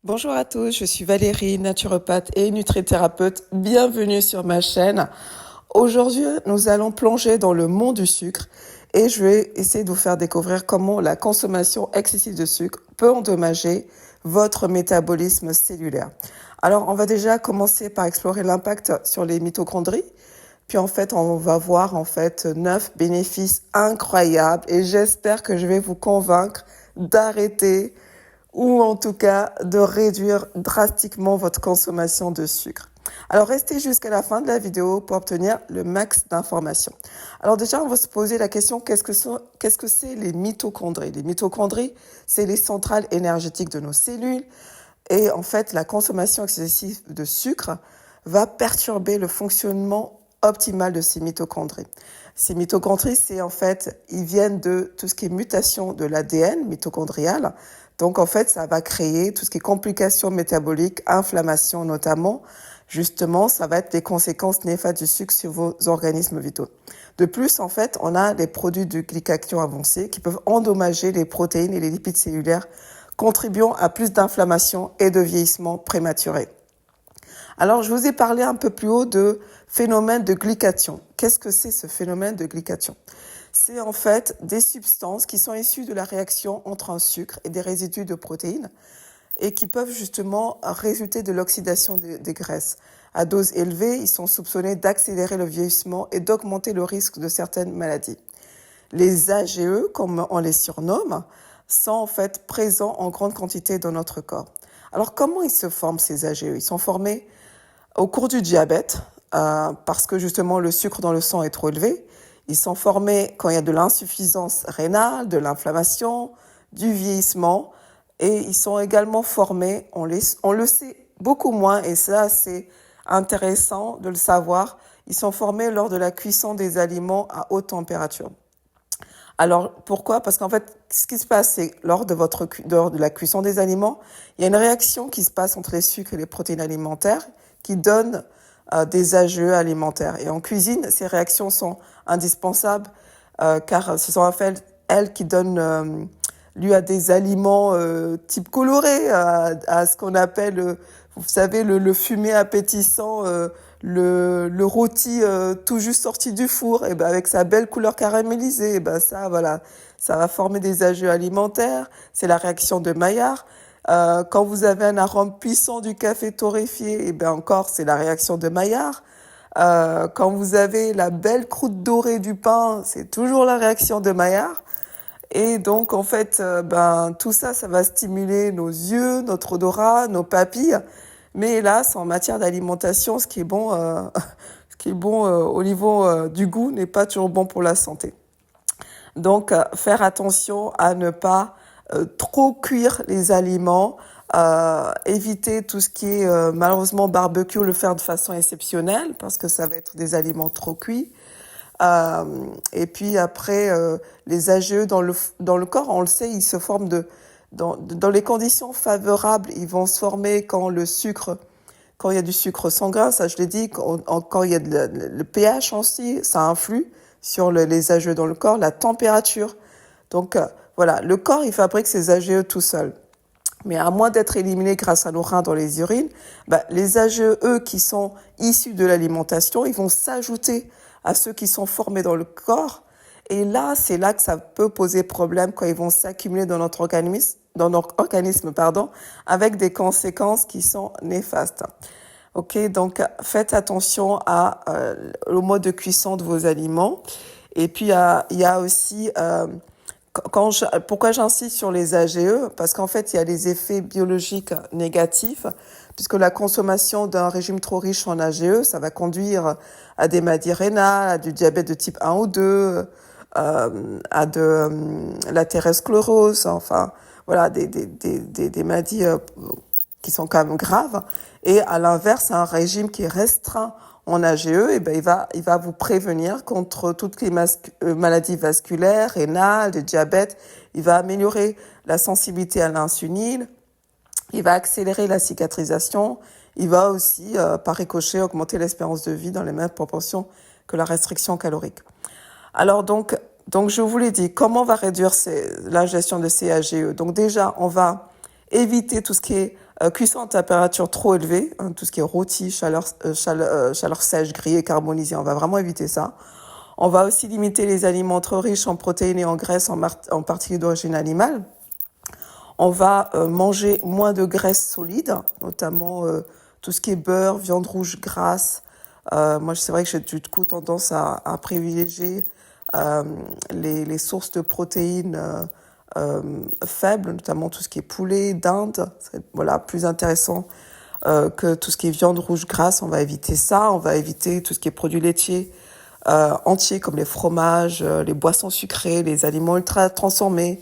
Bonjour à tous, je suis Valérie, naturopathe et nutrithérapeute. Bienvenue sur ma chaîne. Aujourd'hui, nous allons plonger dans le monde du sucre et je vais essayer de vous faire découvrir comment la consommation excessive de sucre peut endommager votre métabolisme cellulaire. Alors, on va déjà commencer par explorer l'impact sur les mitochondries. Puis en fait, on va voir 9 bénéfices incroyables et j'espère que je vais vous convaincre d'arrêter ou en tout cas de réduire drastiquement votre consommation de sucre. Alors restez jusqu'à la fin de la vidéo pour obtenir le max d'informations. Alors déjà, on va se poser la question, qu'est-ce que c'est les mitochondries? Les mitochondries, c'est les centrales énergétiques de nos cellules et en fait, la consommation excessive de sucre va perturber le fonctionnement optimal de ces mitochondries. Ces mitochondries, ils viennent de tout ce qui est mutation de l'ADN mitochondrial. Donc, en fait, ça va créer tout ce qui est complications métaboliques, inflammation notamment. Justement, ça va être des conséquences néfastes du sucre sur vos organismes vitaux. De plus, en fait, on a les produits de glycation avancée qui peuvent endommager les protéines et les lipides cellulaires, contribuant à plus d'inflammation et de vieillissement prématuré. Alors, je vous ai parlé un peu plus haut de phénomène de glycation. Qu'est-ce que c'est ce phénomène de glycation? C'est en fait des substances qui sont issues de la réaction entre un sucre et des résidus de protéines et qui peuvent justement résulter de l'oxydation des graisses. À dose élevée, ils sont soupçonnés d'accélérer le vieillissement et d'augmenter le risque de certaines maladies. Les AGE, comme on les surnomme, sont en fait présents en grande quantité dans notre corps. Alors comment ils se forment ces AGE? Ils sont formés au cours du diabète, parce que justement le sucre dans le sang est trop élevé. Ils sont formés quand il y a de l'insuffisance rénale, de l'inflammation, du vieillissement. Et ils sont également formés, on le sait beaucoup moins, et ça c'est intéressant de le savoir, ils sont formés lors de la cuisson des aliments à haute température. Alors pourquoi? Parce qu'en fait, ce qui se passe, c'est lors de la cuisson des aliments, il y a une réaction qui se passe entre les sucres et les protéines alimentaires qui donne des AGE alimentaires. Et en cuisine, ces réactions sont indispensables car ce sont en fait elles qui donnent lieu à des aliments type coloré, à ce qu'on appelle, vous savez, le fumé appétissant, le rôti tout juste sorti du four, et ben avec sa belle couleur caramélisée, et ben ça, voilà, ça va former des AGE alimentaires. C'est la réaction de Maillard. Quand vous avez un arôme puissant du café torréfié, et bien encore, c'est la réaction de Maillard. Quand vous avez la belle croûte dorée du pain, c'est toujours la réaction de Maillard. Et donc, en fait, tout ça, ça va stimuler nos yeux, notre odorat, nos papilles. Mais hélas, en matière d'alimentation, ce qui est bon, au niveau du goût n'est pas toujours bon pour la santé. Donc, faire attention à ne pas trop cuire les aliments, éviter tout ce qui est malheureusement barbecue, le faire de façon exceptionnelle parce que ça va être des aliments trop cuits. Et puis après, les AGE dans le corps, on le sait, ils se forment dans les conditions favorables, ils vont se former quand il y a du sucre sanguin, ça je l'ai dit, quand il y a le pH aussi, ça influe sur les AGE dans le corps, la température. Donc voilà, le corps, il fabrique ses AGE tout seul. Mais à moins d'être éliminé grâce à nos reins dans les urines, les AGE, eux, qui sont issus de l'alimentation, ils vont s'ajouter à ceux qui sont formés dans le corps. Et là, c'est là que ça peut poser problème quand ils vont s'accumuler dans notre organisme, avec des conséquences qui sont néfastes. Ok, donc faites attention au mode de cuisson de vos aliments. Et puis il y a aussi pourquoi j'insiste sur les AGE? Parce qu'en fait, il y a des effets biologiques négatifs, puisque la consommation d'un régime trop riche en AGE, ça va conduire à des maladies rénales, à du diabète de type 1 ou 2, à de l'athérosclérose, enfin, voilà, des maladies qui sont quand même graves. Et à l'inverse, un régime qui est restreint en AGE, il va vous prévenir contre toutes les maladies vasculaires, rénales, de diabète. Il va améliorer la sensibilité à l'insuline. Il va accélérer la cicatrisation. Il va aussi, par ricochet, augmenter l'espérance de vie dans les mêmes proportions que la restriction calorique. Alors donc je vous l'ai dit, comment on va réduire l'ingestion de ces AGE? Donc déjà, on va éviter tout ce qui est Cuisson à température trop élevée, hein, tout ce qui est rôti, chaleur sèche, grillée, carbonisée, on va vraiment éviter ça. On va aussi limiter les aliments trop riches en protéines et en graisses, en particulier d'origine animale. On va manger moins de graisses solides, notamment tout ce qui est beurre, viande rouge grasse. Moi, c'est vrai que j'ai du coup tendance à privilégier les sources de protéines faibles, notamment tout ce qui est poulet, dinde. C'est voilà, plus intéressant que tout ce qui est viande rouge grasse. On va éviter ça. On va éviter tout ce qui est produits laitiers entiers comme les fromages, les boissons sucrées, les aliments ultra transformés,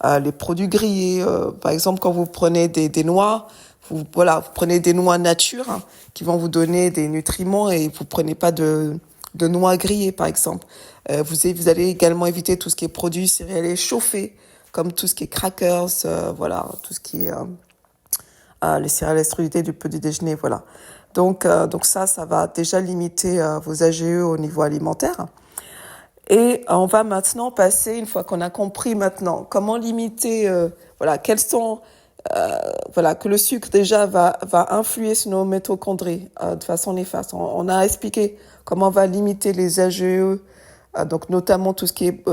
les produits grillés. Par exemple, quand vous prenez des noix, vous prenez des noix nature hein, qui vont vous donner des nutriments et vous prenez pas de noix grillées, par exemple. Vous allez également éviter tout ce qui est produits céréaliers chauffés, comme tout ce qui est crackers, tout ce qui est les céréales extrusies du petit déjeuner, voilà. Donc ça va déjà limiter vos AGE au niveau alimentaire. Et on va maintenant passer, une fois qu'on a compris maintenant comment limiter, quels sont, que le sucre déjà va influer sur nos mitochondries de façon néfaste. On a expliqué comment on va limiter les AGE, donc notamment tout ce qui est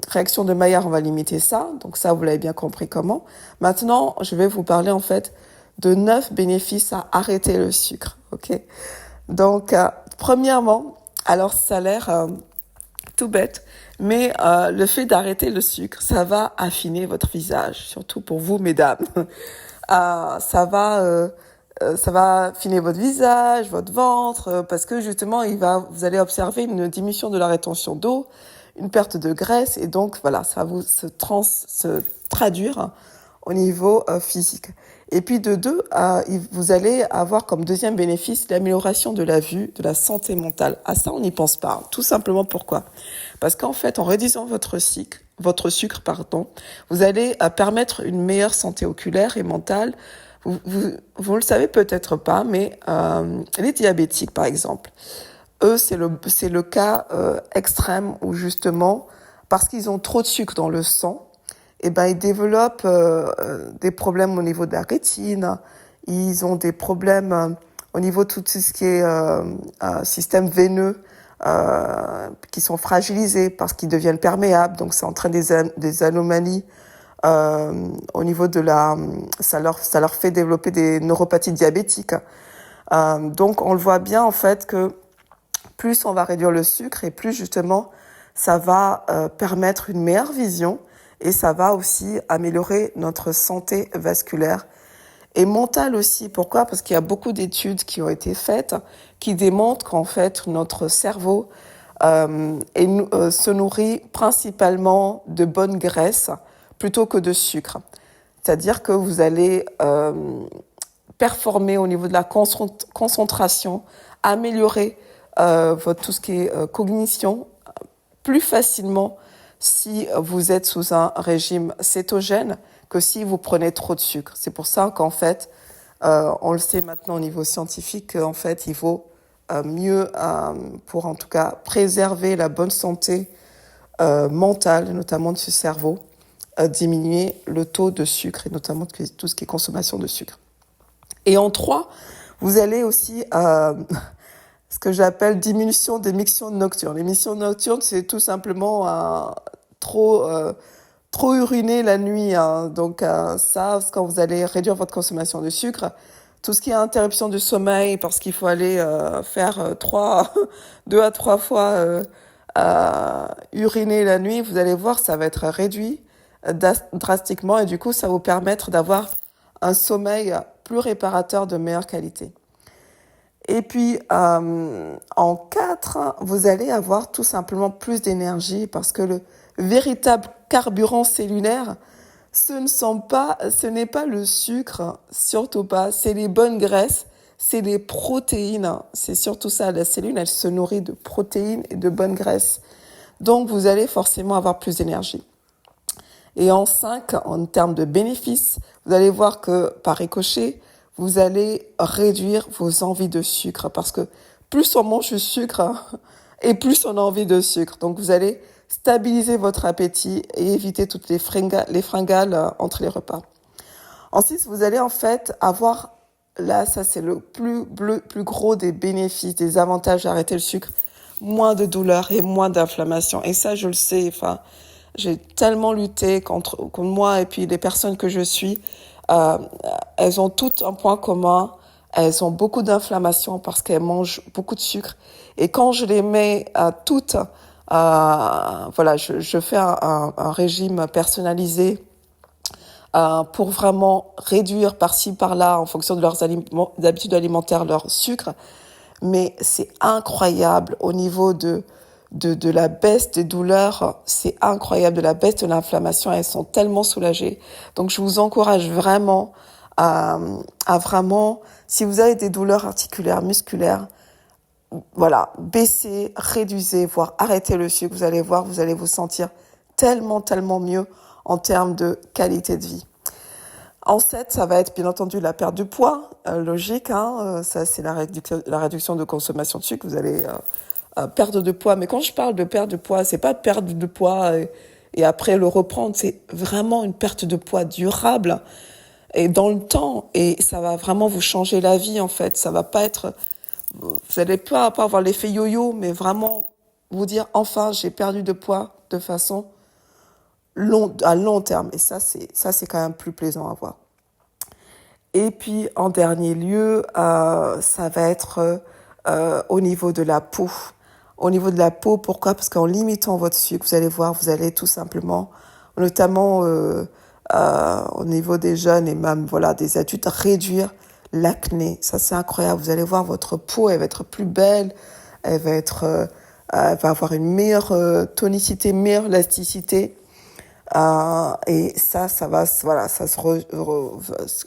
réaction de Maillard, on va limiter ça. Donc ça, vous l'avez bien compris comment. Maintenant, je vais vous parler en fait de 9 bénéfices à arrêter le sucre. Ok. Donc, premièrement, alors ça a l'air tout bête, mais le fait d'arrêter le sucre, ça va affiner votre visage, surtout pour vous, mesdames. Ça va affiner votre visage, votre ventre, parce que justement, vous allez observer une diminution de la rétention d'eau, une perte de graisse, et donc voilà, ça va se traduire au niveau physique. Et puis de deux, vous allez avoir comme deuxième bénéfice l'amélioration de la vue, de la santé mentale. À ça, on n'y pense pas. Tout simplement pourquoi ? Parce qu'en fait, en réduisant votre sucre, vous allez permettre une meilleure santé oculaire et mentale. Vous le savez peut-être pas, mais les diabétiques, par exemple, eux, c'est le cas extrême où justement, parce qu'ils ont trop de sucre dans le sang, ils développent des problèmes au niveau de la rétine, ils ont des problèmes au niveau de tout ce qui est système veineux qui sont fragilisés parce qu'ils deviennent perméables, donc ça entraîne des anomalies au niveau de ça leur fait développer des neuropathies diabétiques. Donc on le voit bien en fait que plus on va réduire le sucre et plus justement ça va permettre une meilleure vision. Et ça va aussi améliorer notre santé vasculaire et mentale aussi. Pourquoi ? Parce qu'il y a beaucoup d'études qui ont été faites qui démontrent qu'en fait, notre cerveau se nourrit principalement de bonnes graisses plutôt que de sucre. C'est-à-dire que vous allez performer au niveau de la concentration, améliorer tout ce qui est cognition plus facilement si vous êtes sous un régime cétogène que si vous prenez trop de sucre. C'est pour ça qu'en fait, on le sait maintenant au niveau scientifique, qu'en fait, il vaut mieux, pour en tout cas préserver la bonne santé mentale, notamment de ce cerveau, diminuer le taux de sucre et notamment tout ce qui est consommation de sucre. Et en 3, vous allez aussi ce que j'appelle diminution des missions nocturnes. Les missions nocturnes, c'est tout simplement trop uriner la nuit. Hein. Donc ça, quand vous allez réduire votre consommation de sucre, tout ce qui est interruption du sommeil, parce qu'il faut aller faire 2 à 3 fois uriner la nuit, vous allez voir, ça va être réduit drastiquement et du coup, ça va vous permettre d'avoir un sommeil plus réparateur de meilleure qualité. Et puis, en 4, vous allez avoir tout simplement plus d'énergie parce que le véritable carburant cellulaire, ce n'est pas le sucre, surtout pas, c'est les bonnes graisses, c'est les protéines, c'est surtout ça, la cellule, elle se nourrit de protéines et de bonnes graisses. Donc, vous allez forcément avoir plus d'énergie. Et en 5, en termes de bénéfices, vous allez voir que par ricochet, vous allez réduire vos envies de sucre parce que plus on mange du sucre et plus on a envie de sucre. Donc, vous allez stabiliser votre appétit et éviter toutes les fringales entre les repas. Ensuite, vous allez en fait avoir, là, ça c'est le plus gros des bénéfices, des avantages d'arrêter le sucre, moins de douleur et moins d'inflammation. Et ça, je le sais, enfin, j'ai tellement lutté contre moi et puis les personnes que je suis, euh, elles ont toutes un point commun. Elles ont beaucoup d'inflammation parce qu'elles mangent beaucoup de sucre. Et quand je les mets toutes, voilà, je fais un régime personnalisé pour vraiment réduire par-ci, par-là, en fonction de leurs habitudes alimentaires, leur sucre. Mais c'est incroyable au niveau de la baisse des douleurs, c'est incroyable, de la baisse de l'inflammation, elles sont tellement soulagées. Donc je vous encourage vraiment à vraiment, si vous avez des douleurs articulaires, musculaires, voilà, baissez, réduisez, voire arrêtez le sucre, vous allez voir, vous allez vous sentir tellement mieux en termes de qualité de vie. En 7, ça va être bien entendu la perte de poids, logique, hein, ça c'est la réduction de consommation de sucre, vous allez perdre de poids. Mais quand je parle de perte de poids, c'est pas perdre de poids et après le reprendre, c'est vraiment une perte de poids durable et dans le temps, et ça va vraiment vous changer la vie en fait. Ça va pas être, vous allez pas avoir l'effet yo-yo, mais vraiment vous dire enfin j'ai perdu de poids de façon à long terme, et ça c'est quand même plus plaisant à voir. Et puis en dernier lieu, ça va être au niveau de la peau. Au niveau de la peau, pourquoi? Parce qu'en limitant votre sucre, vous allez voir, vous allez tout simplement, notamment au niveau des jeunes et même voilà des adultes, réduire l'acné. Ça c'est incroyable. Vous allez voir, votre peau, elle va être plus belle, elle va avoir une meilleure tonicité, meilleure élasticité. Et ça va, voilà,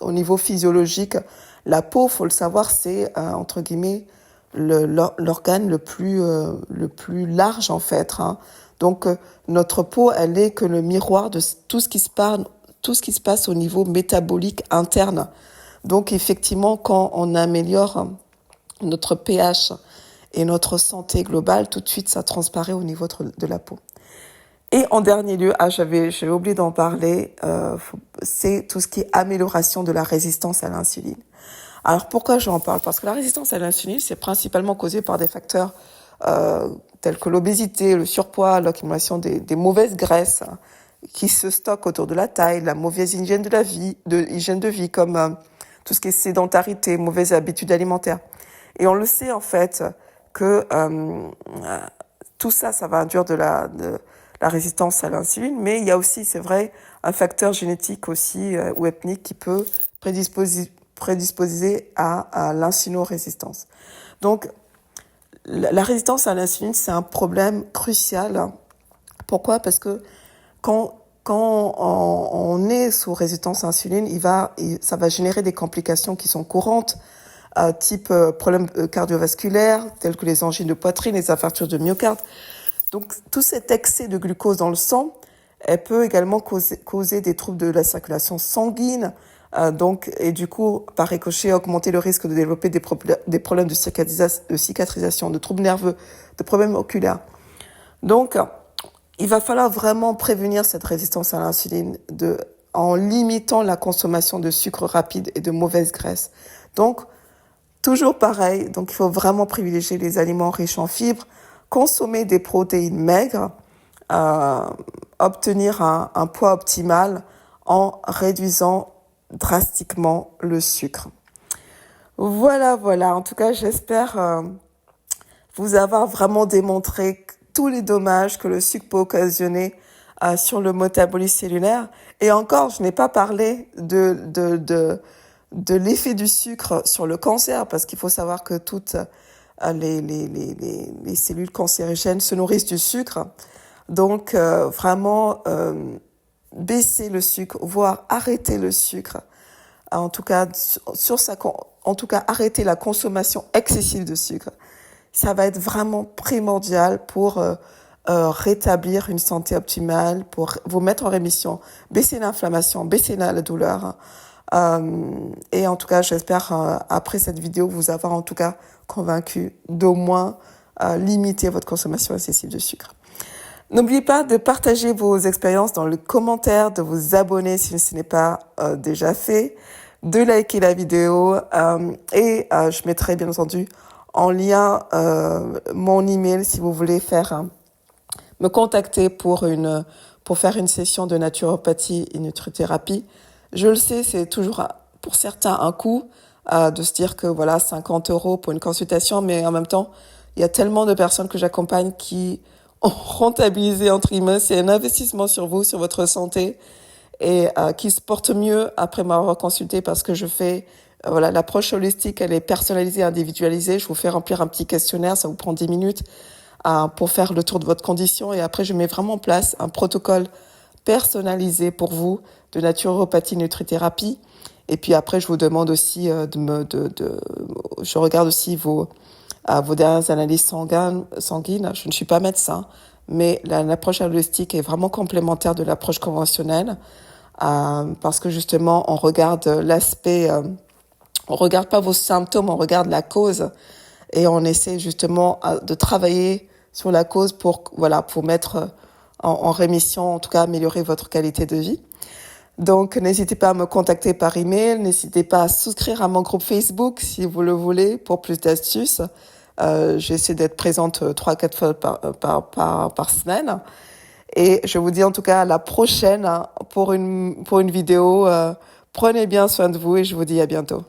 au niveau physiologique, la peau, faut le savoir, c'est entre guillemets l'organe le plus large en fait. Hein. Donc notre peau, elle est que le miroir de tout ce qui se passe au niveau métabolique interne. Donc effectivement, quand on améliore notre pH et notre santé globale, tout de suite, ça transparaît au niveau de la peau. Et en dernier lieu, j'avais oublié d'en parler, c'est tout ce qui est amélioration de la résistance à l'insuline. Alors pourquoi j'en parle? Parce que la résistance à l'insuline, c'est principalement causé par des facteurs tels que l'obésité, le surpoids, l'accumulation des mauvaises graisses qui se stockent autour de la taille, la mauvaise hygiène hygiène de vie, comme tout ce qui est sédentarité, mauvaises habitudes alimentaires. Et on le sait en fait que tout ça va induire de la résistance à l'insuline, mais il y a aussi, c'est vrai, un facteur génétique aussi ou ethnique qui peut prédisposer à l'insulino-résistance. Donc, la résistance à l'insuline, c'est un problème crucial. Pourquoi? Parce que quand on est sous résistance à l'insuline, ça va générer des complications qui sont courantes, type problèmes cardiovasculaires, tels que les angines de poitrine, les infarctus de myocarde. Donc, tout cet excès de glucose dans le sang, elle peut également causer des troubles de la circulation sanguine, et du coup, par ricochet, augmenter le risque de développer des problèmes de cicatrisation, de troubles nerveux, de problèmes oculaires. Donc, il va falloir vraiment prévenir cette résistance à l'insuline en limitant la consommation de sucre rapide et de mauvaises graisses. Donc, toujours pareil, donc il faut vraiment privilégier les aliments riches en fibres, consommer des protéines maigres, obtenir un poids optimal en réduisant drastiquement le sucre. Voilà. En tout cas, j'espère vous avoir vraiment démontré tous les dommages que le sucre peut occasionner sur le métabolisme cellulaire. Et encore, je n'ai pas parlé de l'effet du sucre sur le cancer, parce qu'il faut savoir que toutes les cellules cancérigènes se nourrissent du sucre. Donc, vraiment, baisser le sucre, voire arrêter le sucre. En tout cas, arrêter la consommation excessive de sucre. Ça va être vraiment primordial pour rétablir une santé optimale, pour vous mettre en rémission, baisser l'inflammation, baisser la douleur. Et en tout cas, j'espère, après cette vidéo, vous avoir en tout cas convaincu d'au moins limiter votre consommation excessive de sucre. N'oubliez pas de partager vos expériences dans le commentaire, de vous abonner si ce n'est pas déjà fait, de liker la vidéo et je mettrai bien entendu en lien mon email si vous voulez me contacter pour faire une session de naturopathie et nutrithérapie. Je le sais, c'est toujours pour certains un coût de se dire que voilà 50 € pour une consultation, mais en même temps, il y a tellement de personnes que j'accompagne qui ont rentabilisé entre guillemets, c'est un investissement sur vous, sur votre santé et qui se portent mieux après m'avoir consulté parce que je fais voilà, l'approche holistique, elle est personnalisée, individualisée. Je vous fais remplir un petit questionnaire, ça vous prend 10 minutes pour faire le tour de votre condition. Et après, je mets vraiment en place un protocole personnalisé pour vous de naturopathie, nutrithérapie. Et puis après, je vous demande aussi je regarde aussi vos dernières analyses sanguines. Je ne suis pas médecin, mais l'approche holistique est vraiment complémentaire de l'approche conventionnelle parce que justement, on regarde l'aspect... on regarde pas vos symptômes, on regarde la cause et on essaie justement de travailler sur la cause pour mettre en rémission, en tout cas améliorer votre qualité de vie. Donc n'hésitez pas à me contacter par email, n'hésitez pas à souscrire à mon groupe Facebook si vous le voulez pour plus d'astuces. J'essaie d'être présente 3-4 fois par semaine. Et je vous dis en tout cas à la prochaine pour une vidéo. Prenez bien soin de vous et je vous dis à bientôt.